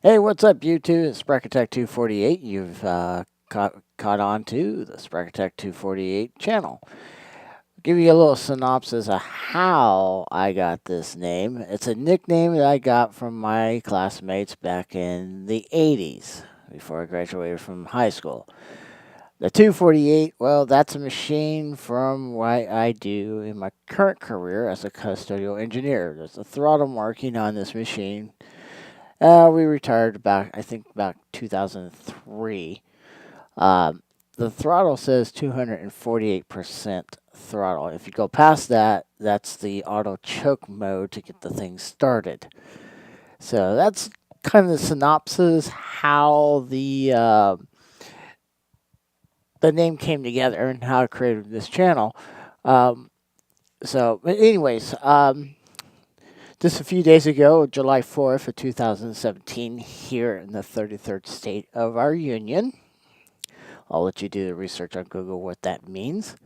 Hey, what's up, YouTube? It's Sprack A Tack 248. You've caught on to the Sprack A Tack 248 channel. Give you a little synopsis of how I got this name. It's a nickname that I got from my classmates back in the 80s before I graduated from high school. The 248, well, that's a machine from what I do in my current career as a custodial engineer. There's a throttle marking on this machine. We retired back, I think, back 2003. The throttle says 248% throttle. If you go past that, that's the auto choke mode to get the thing started. So that's kind of the synopsis how the name came together and how I created this channel. But anyways, just a few days ago, July 4th of 2017, here in the 33rd state of our union. I'll let you do the research on Google what that means.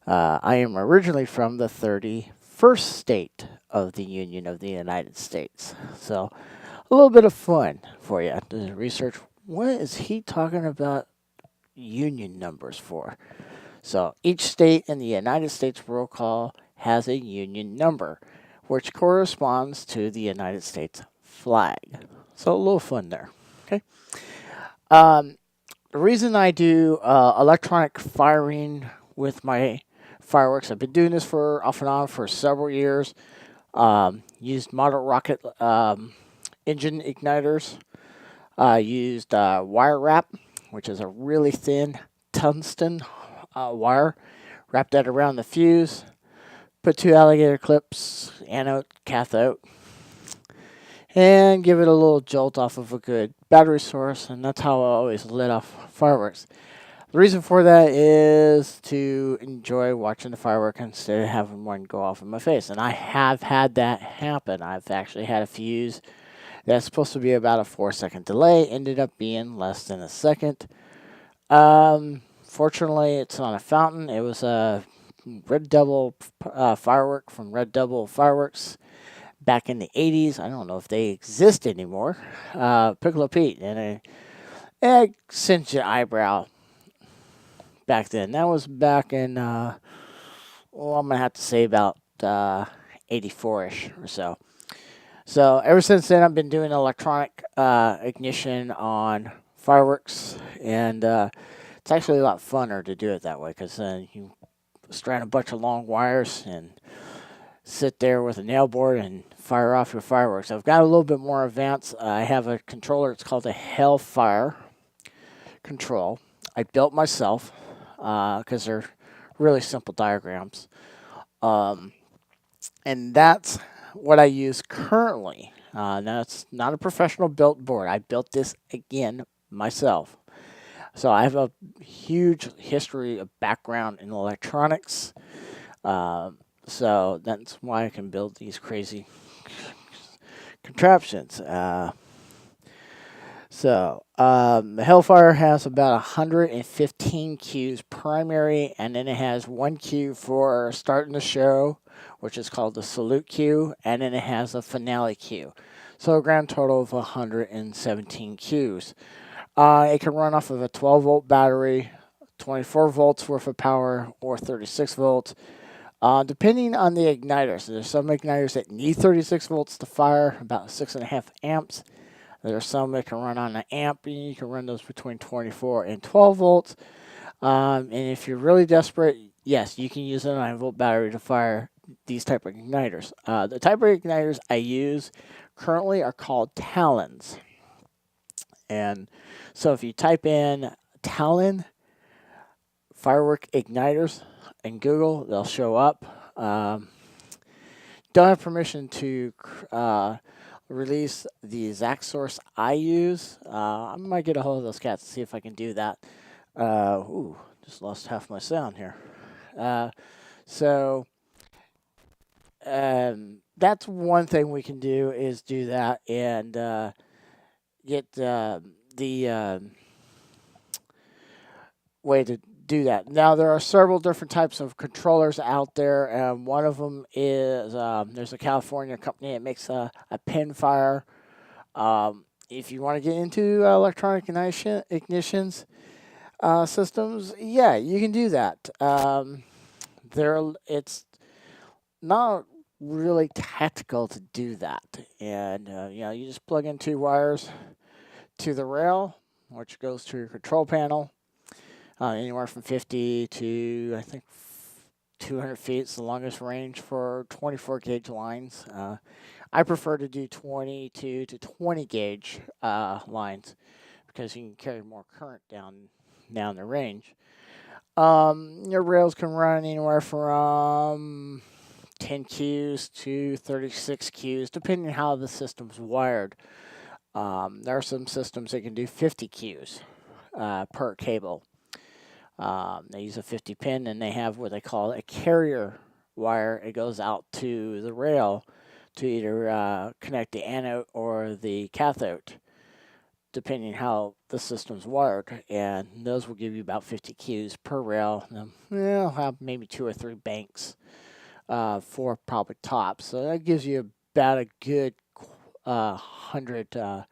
I am originally from the 31st state of the Union of the United States. So a little bit of fun for you to research. What is he talking about union numbers for? So each state in the United States roll call has a union number, which corresponds to the United States flag. So a little fun there. Okay. The reason I do electronic firing with my fireworks, I've been doing this for off and on for several years. Used model rocket engine igniters. Used wire wrap, which is a really thin tungsten wire. Wrap that around the fuse. Put two alligator clips, anode, cathode, and give it a little jolt off of a good battery source, and that's how I always lit off fireworks. The reason for that is to enjoy watching the firework instead of having one go off in my face. And I have had that happen. I've actually had a fuse that's supposed to be about a 4 second delay, ended up being less than a second. Fortunately, it's on a fountain. It was a Red Devil firework from Red Devil Fireworks back in the 80s. I don't know if they exist anymore. Piccolo Pete, and it sent your eyebrow back then. That was back in, I'm going to have to say about 84-ish or so. So ever since then, I've been doing electronic ignition on fireworks, and it's actually a lot funner to do it that way because you strand a bunch of long wires and sit there with a nail board and fire off your fireworks. I've got a little bit more advanced. I have a controller. It's called a Hellfire control. I built myself because they're really simple diagrams. And that's what I use currently. Now, it's not a professional built board. I built this again myself. So I have a huge history of background in electronics. So that's why I can build these crazy contraptions. The Hellfire has about 115 cues primary, and then it has one cue for starting the show, which is called the salute cue, and then it has a finale cue. So a grand total of 117 cues. It can run off of a 12-volt battery, 24 volts worth of power, or 36 volts. Depending on the igniter. So there's some igniters that need 36 volts to fire, about 6.5 amps. There are some that can run on an amp, and you can run those between 24 and 12 volts. And if you're really desperate, yes, you can use a 9-volt battery to fire these type of igniters. The type of igniters I use currently are called Talons. And so if you type in Talon firework igniters in Google, they'll show up. Don't have permission to release the exact source I use. I might get a hold of those cats and see if I can do that. Just lost half my sound here. So that's one thing we can do is do that and get the way to do that. Now, there are several different types of controllers out there, and one of them is there's a California company that makes a pin fire. if you want to get into electronic ignitions systems, yeah, you can do that. It's not really tactical to do that, and you just plug in two wires to the rail, which goes to your control panel. Anywhere from 50 to I think 200 feet is the longest range for 24 gauge lines. I prefer to do 22 to 20 gauge lines because you can carry more current down the range. Your rails can run anywhere from 10 Qs to 36 Qs, depending on how the system's wired. There are some systems that can do 50 Qs per cable. They use a 50 pin, and they have what they call a carrier wire. It goes out to the rail to either connect the anode or the cathode, depending how the system's wired. And those will give you about 50 Qs per rail. They'll have maybe 2 or 3 banks for probably tops. So that gives you about a good 100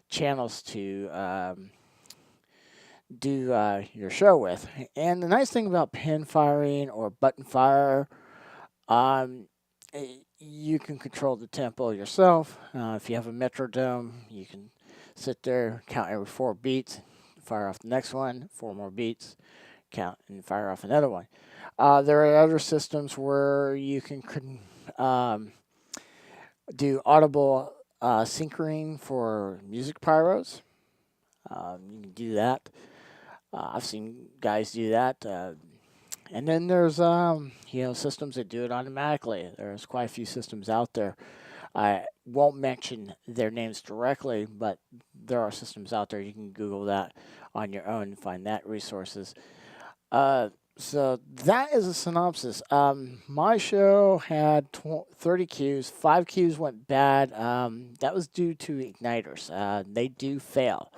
channels to do your show with. And the nice thing about pin firing or button fire, um, you can control the tempo yourself. If you have a metronome, you can sit there, count every 4 beats, fire off the next one, 4 more beats, count and fire off another one. There are other systems where you can do audible syncing for music pyros. You can do that. I've seen guys do that. And then there's systems that do it automatically. There's quite a few systems out there. I won't mention their names directly, but there are systems out there. You can Google that on your own and find that resources. So that is a synopsis. My show had 30 Qs. 5 Qs went bad. That was due to igniters. They do fail.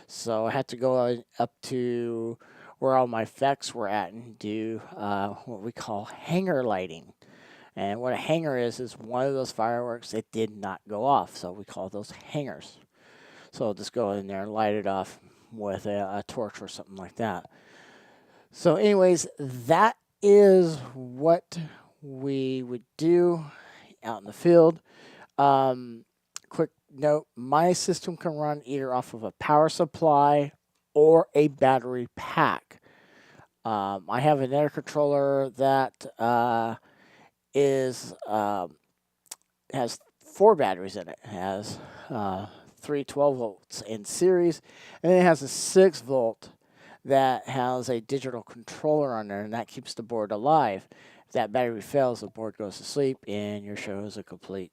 So I had to go up to where all my effects were at and do what we call hanger lighting. And what a hanger is one of those fireworks that did not go off. So we call those hangers. So I'll just go in there and light it off with a torch or something like that. So anyways, that is what we would do out in the field. Quick note, my system can run either off of a power supply or a battery pack. I have an air controller that has 4 batteries in it. It has 3 12 volts in series, and then it has a 6 volt that has a digital controller on there, and that keeps the board alive. If that battery fails, the board goes to sleep, and your show is a complete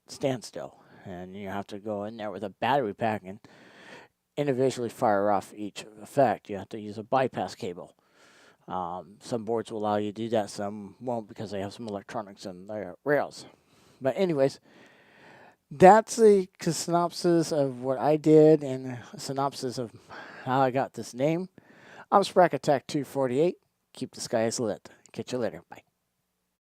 standstill. And you have to go in there with a battery pack and individually fire off each effect. You have to use a bypass cable. Some boards will allow you to do that, some won't because they have some electronics in their rails. But anyways, that's a synopsis of what I did and a synopsis of how I got this name. I'm Sprack A Tack 248. Keep the skies lit. Catch you later. Bye.